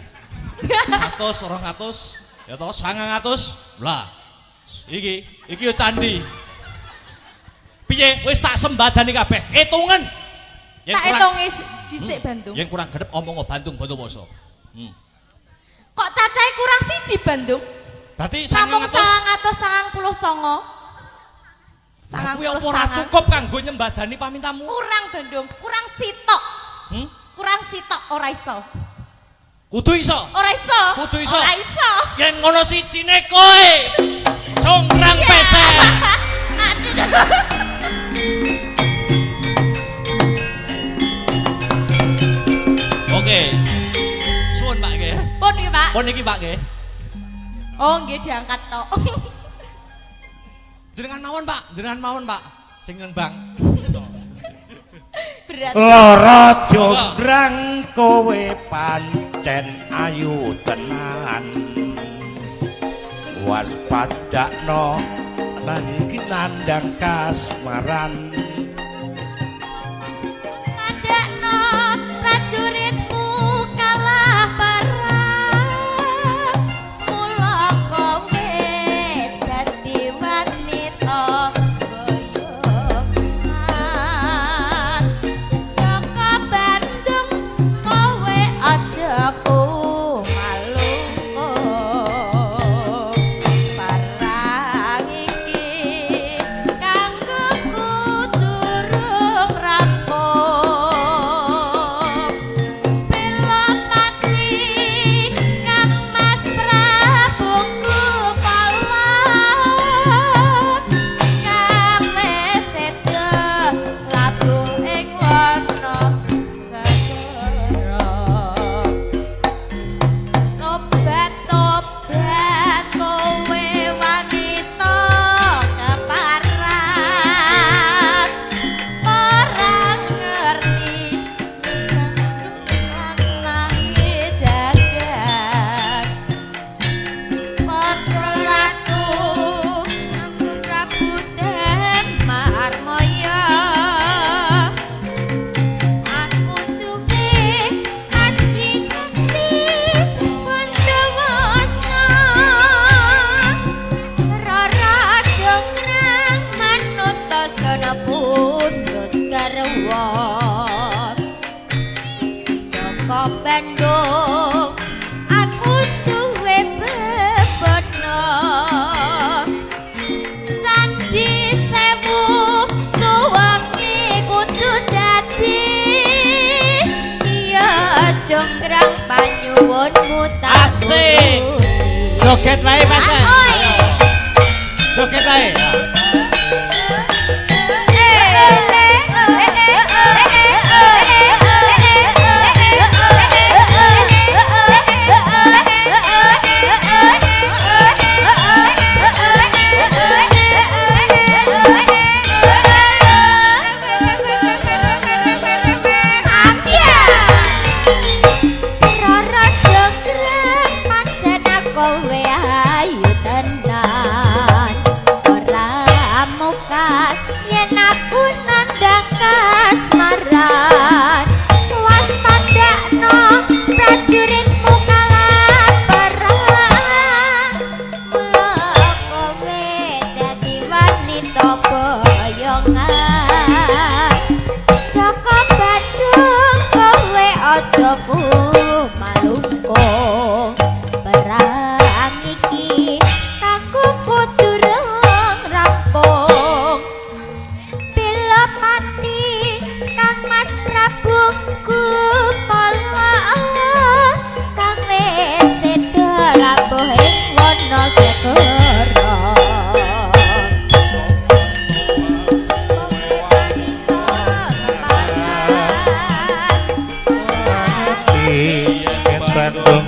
100 200 ya toh 900 lah. Iki yo candi. Piye wis tak sembadani kabeh. Hitungan. Tak hitungi dhisik Bandung. Yang kurang gedep omong Bandung Bondowoso. Kok cacahe kurang siji Bandung? Berarti Sampung 900. 999. Aku yang ora cukup kanggo nyembadani pamintamu. Kurang Bandung, kurang sitok. Kurang sitok ora iso. Kudu iso. Ora iso. Kudu iso. Ora iso. Yen ngono sijine kowe. Jonggrang pesek. Oke. Suwun Pak nggih. Pun iki Pak. Pun iki Pak nggih. Oh nggih diangkat tok. Jenengan mawon Pak. Sing nembang. Berat. Lara Jonggrang kowe pancen ayu tenan. Waspadakno lan iki nandang kasmaran. Adakno prajuritmu kalah perang. Mula kowe dadi wanita boyongan. Jaka Bandung kowe aja malu. Parang iki kanggo kudu pun mutar. Asik. Joget wae Mas. Ayo. Joget wae. Kowe ayu tenan ora mukat yen aku nandang kasmaran waspadakno prajuritmu kalah perang mula kowe dadi wanita boyongan Joko Bandung kowe aja kumalungkung perang iki kanggo durung rampung bila mati Kang Mas Prabu Kupala kang wis sedo labuh ing Wonosegoro Bandung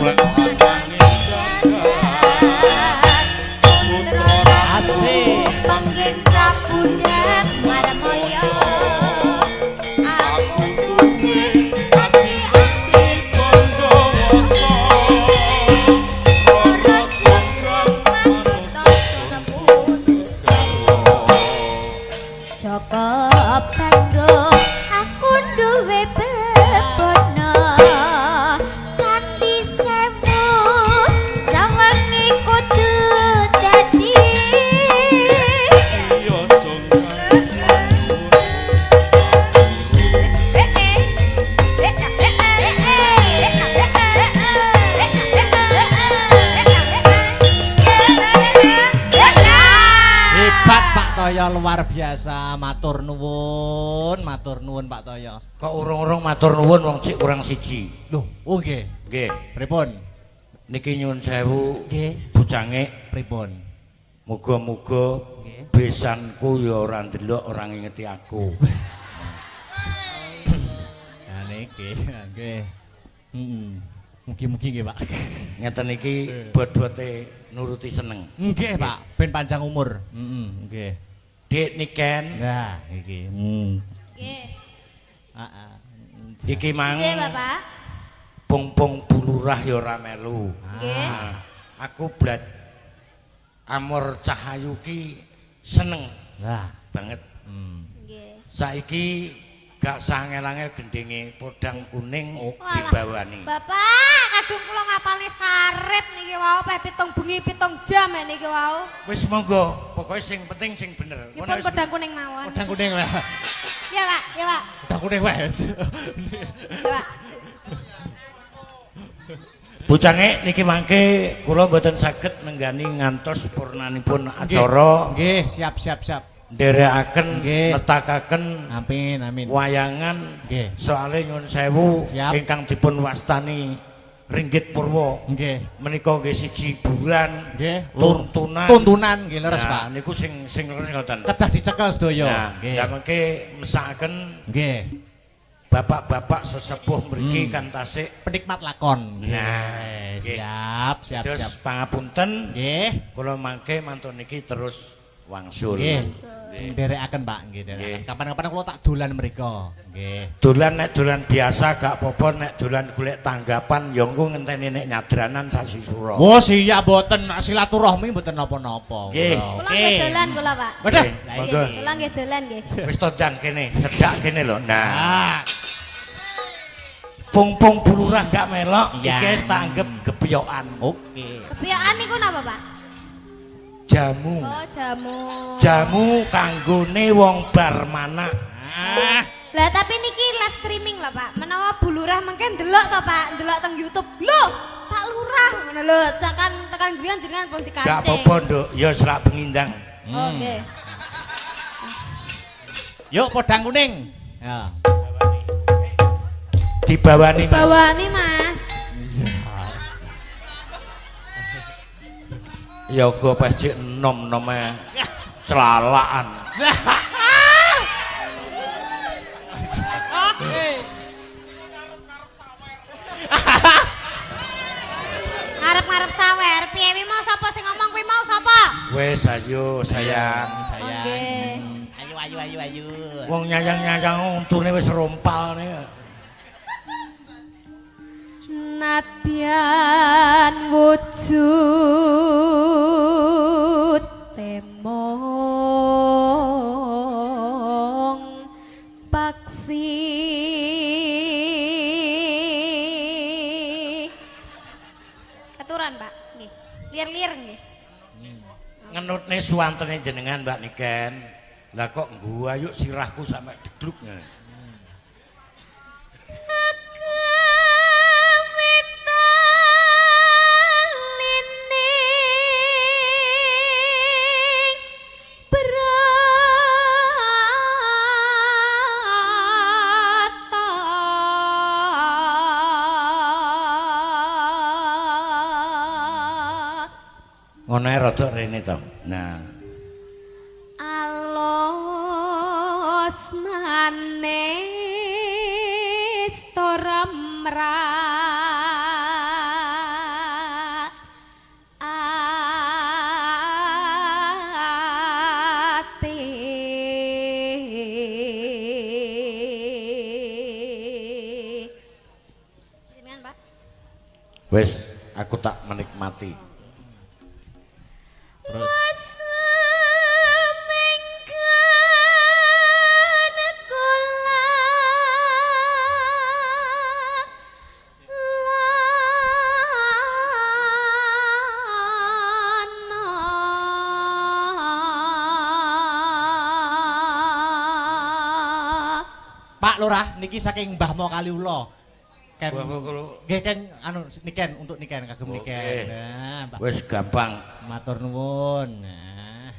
Asik. Panggih Prabu dan Marmoyo aku tuwih Joko Bandung aku duwe bebono Candi Sewu sawengi kudu dadi Hebat Pak Toyo luar biasa. Matur nuwun Pak Toyo. kok urung-urung matur nuwun wong cik kurang siji. Loh, oh nggih. Nggih, Pripun? niki nyuwun sewu Nggih. bujange Pripun? muga-muga Nggih. besanku ya ora ndelok ora ngingeti aku. Nah niki, nggih. Mugi-mugi nggih, Pak. Ngeten iki bot-bote nuruti seneng. Nggih, Pak. Ben panjang umur. Nggih. Dik Niken, Nah, iki. Nggih. Heeh. iki mang Nggih, Bapak. pung-pung bulurah ya ora melu. Nggih. Nah, aku blat Amor Cahayu ki seneng Lah. banget. Nggih. Saiki gak sangel-angel gendenge podang kuning Walah, dibawani. Bapak, kadung kula ngapalne sarip niki wau peh 7 bengi 7 jam niki wau. Wis monggo, pokoke sing penting sing bener. Nipun pedang kuning mawon. Pedang kuning lah. Ya, Pak. Ya, Pak. Pedang kuning wae. Ya, Pak. Bucange niki mangke kula mboten saged nenggani ngantos purnanipun acara Nggih, siap. nderekaken Nggih. netakaken Amin. wayangan Nggih. soale nyuwun sewu Siap. ingkang dipun wastani Ringgit Purwo Nggih. menika nggih siji hiburan Nggih. tuntunan Nggih leres, Nah, Pak. niku sing leres ngoten. Kedah dicekel sedaya. Nah, Nggih. ya mengke mesakaken Nggih. bapak-bapak sesepuh mriki kan tasik. Penikmat lakon. Nggih. Nah, nggih. Siap. Terus pangapunten Nggih. kula mangke mantun niki terus wangsul. Nggih. Nggih. Nderekaken, Pak. Nggih, Nggih. nderekaken. Kapan-kapan kula tak dolan mriko. Nggih. Dolan nek dolan biasa gak apa-apa nek dolan golek tanggapan ya engko ngenteni nek nyadranan sasi sura. Oh, siap mboten silaturahmi mboten napa-napa. Nggih. Kula nggih dolan kula, Pak. Waduh. Nggih, Lah monggo. iki. Kula nggih dolan nggih. Wis to dan kene, cedak kene lho. Nah, Ah, pung-pung bulurah gak melok Iya. iki wis tak anggap gepyokan. oke. Kebiasaan niku napa, Pak? Jamu. Oh, jamu. Jamu kanggone wong bar manak. Ah, Lah tapi niki live streaming lah, Pak. Menawa bulurah mengke ndelok to, Pak, ndelok teng YouTube. Loh, Pak Lurah ngono lho. Tekan griyan jenengan pun dikancing. Gak apa-apa, Nduk. Ya serak pengindang. Oke. Yuk podang kuning. Ya. Dibawani Mas. Bawani, Mas. Ya go pecik enom-enome celalaan. Ngarep-ngarep sawer, piye wi mau sapa sing ngomong kuwi mau sapa? Wes ayo sayang. Nggih. Ayo. Wong nyayang-nyayang untune wis rompal nih. Nadyan wujud temong paksi Aturan, Pak. Nggih. Lir-lir nggih. Ngenutne suwantene jenengan Mbak Niken. Lah kok gua yuk sirahku sampe degluk ngene. Ngono ae rada rene to. Nah. alos manis toramra ate Jenengan, Pak. Wis aku tak menikmati. Terus Pak Lurah niki saking Mbah Mo Kaliula. Ken. Nggih Ken anu niken untuk niken kagem niken. Oke. Nah, Mbak Wis gampang. matur nuwun. Nah,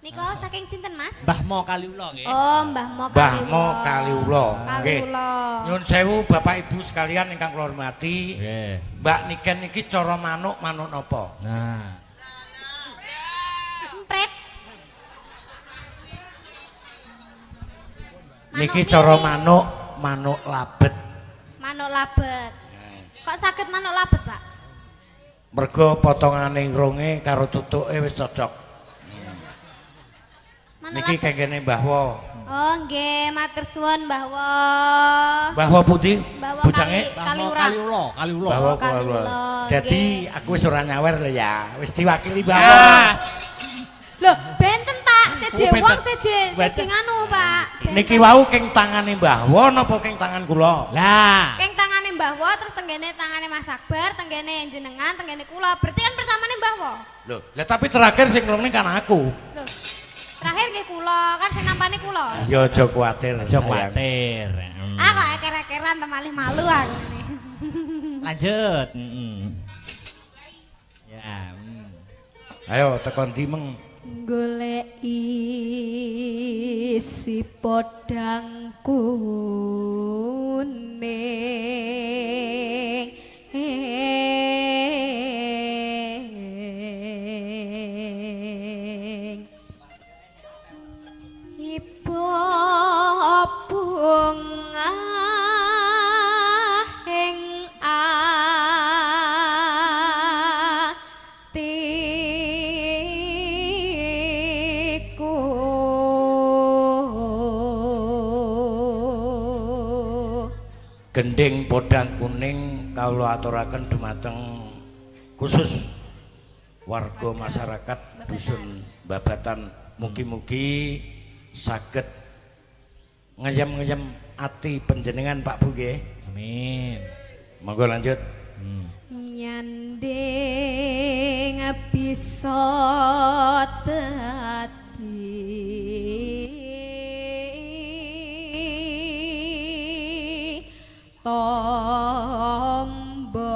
Nika saking sinten, Mas? Mbah Mo Kaliula nggih. Oh, Mbah Mo Mbah Mo Kaliula. Nggih. Kaliula. Nyun sewu Bapak Ibu sekalian ingkang kula hormati. Nggih. Mbak Niken niki cara manuk napa? Nah, Empret. Niki cara manuk labet. Manuk labet. Kok saged manuk labet, Pak? Mergo potongane ronge karo tutuke wis cocok. Manuk Niki labet. kengkene Mbah Wo. Oh, nggih, matur suwun Mbah Wo. Mbah Wo pundi? Mbah Wo Bujange? Mbah Mo Kaliura. Kaliula. Mbah Wo Kaliula, Kaliula. Jadi aku wis ora nyawer lho ya. Wis diwakili Mbah Wo. Ah, Loh, benten Pak, seje benten. wong seje nganu, Pak. Benten. Niki wau keng tangane Mbah Wo napa keng tangan kula? lah. Keng tangane Mbah Wo, terus tenggene tangane Mas Akbar, tenggene jenengan, tenggene kula. Berarti kan pertamane Mbah Wo. Loh, lah tapi terakhir sing ngrungne kan aku. Loh. Terakhir nggih kula, kan sing nampani kula. Ya aja kuwatir Aja sayang. kuwatir. Ah kok eker-ekeran temalih malu aku ini. Lanjut. Ya. Ayo tekan dimeng. golek isi podang kuning ipo bunga ing Gending podang kuning kawula aturaken dumateng khusus warga masyarakat dusun Babatan, mugi-mugi saged ngeyem-ngeyem ati panjenengan Pak Bu nggih. Amin. Monggo lanjut. nyanding bisa dadi tombo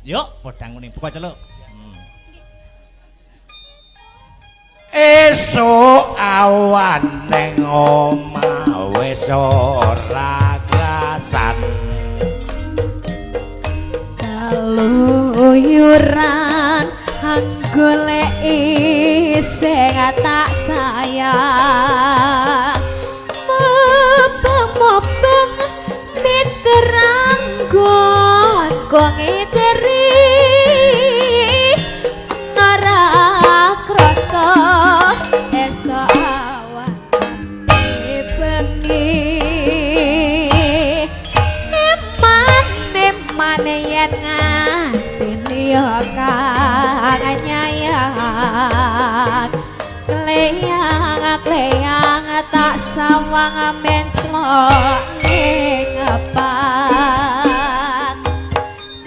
Yuk, podang kuning buka celuk. Esuk awan ning omah wis ora krasan kaluyuran goleki sing tak sayang mobeng miterang gon kok ngiteri ora krasa esok awan bengi eman yen nganti yo kanyayang kleyang tak sawang menclok ning apang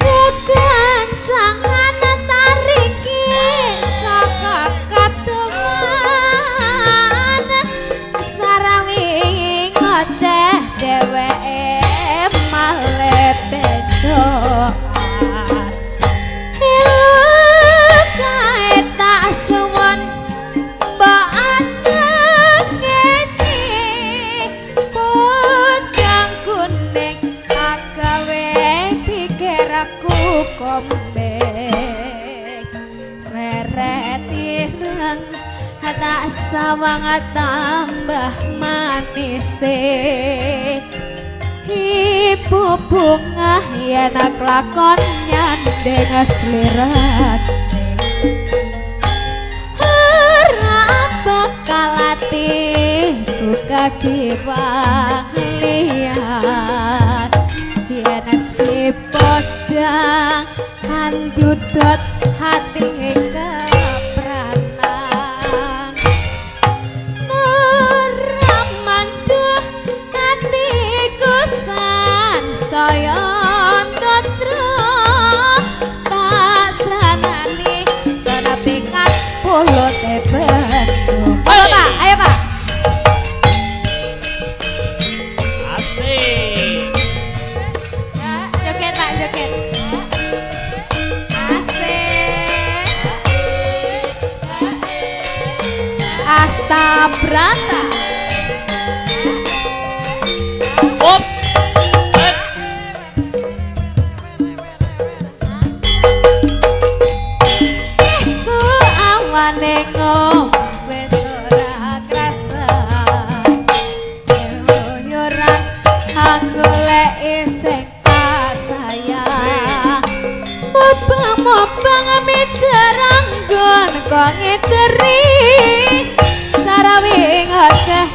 kekancangan tariki saka kateman sarawing ngoceh dheweke malet becokan kombek seret ireng tak sawang tambah manis ibu bunga yen lakon nyandeng slirat ora bakal atiku kakiwang liat yen si podang andudot hati kepranan nuramanduh hatiku san sayon totro tak seranani sana pikat puluh tebet ayo pak Asik. joget tak joget Asta Brata Op. Su awane wis ora krasa yoran aku lek isih sayang mobang miterang gon kok ngiteri sarawing oceh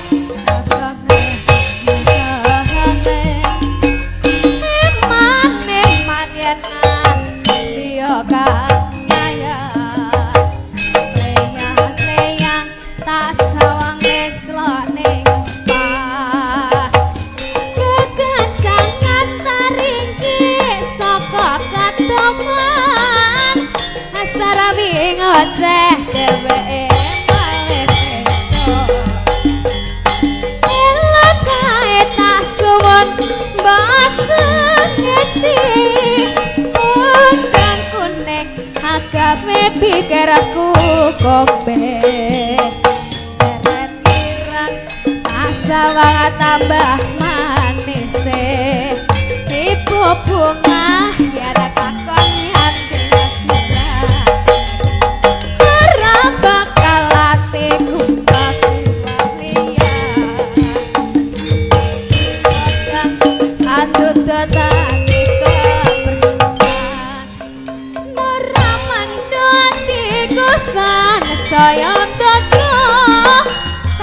eman yen yo kanyayang kleyang tak sawang menclok ning pah kekancangan taringki saka katoman sarawing oceh dheweke pikir aku kobe seret irang asa wae tambah manis ibu bunga ya kakon hati ora bakal atiku andut datani saya teko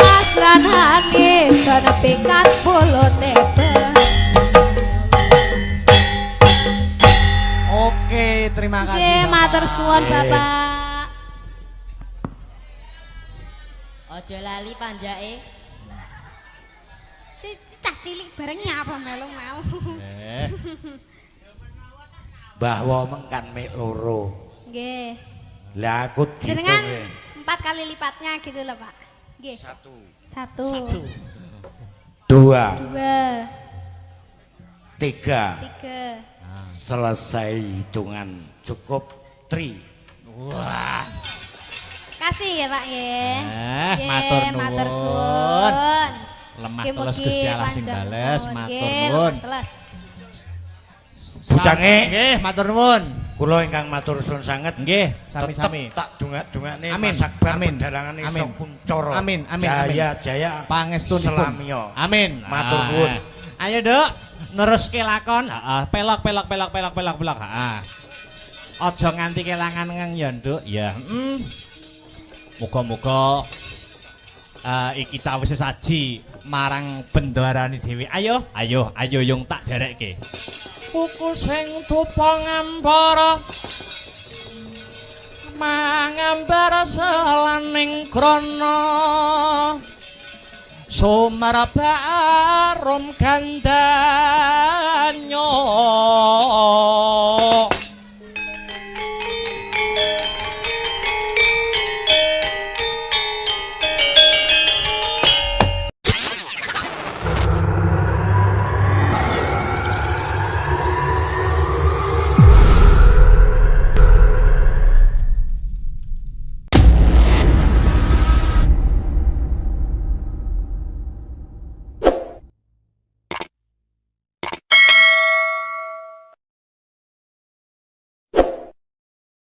tasran hati sana pikat puluh tebet. Oke, terima kasih. Matur suwun Bapak. Ojo lali panjake. Cah cilik bareng nyapa melu-melu. bahwa mengkan mek loro Nggih. lah aku Jenengan dihitung 4 kali lipatnya gitu loh Pak. Nggih. 1 2 2 3 3 selesai hitungan cukup 3. Wah. Kasih ya Pak nggih. Nggih, Matur nuwun. suwun. Lemah Nggih, teles mugi Gusti Allah sing panjang bales, umur. matur Nggih, nuwun. lemah teles. Bujange. Nggih, matur nuwun. Kula ingkang matur suwun sanget. Nggih, Tetep sami-sami. tak dongak-dongakne Amin, Mas Akbar amin, pedhalangan amin. iso kuncoro. Amin, amin, Jaya-jaya Pangestunipun. Selamiya. Amin. Matur Ah. nuwun. Ayo, Duk. Neruske lakon. Heeh, pelok. Heeh. Aja nganti kelangan ngeng ya, Nduk. Ya, Muga-muga iki cawise saji marang bendarane dhewe. Ayo yung tak derekke. Puku sing tupa ngambara mangambara selaning krana sumerba arum gandanya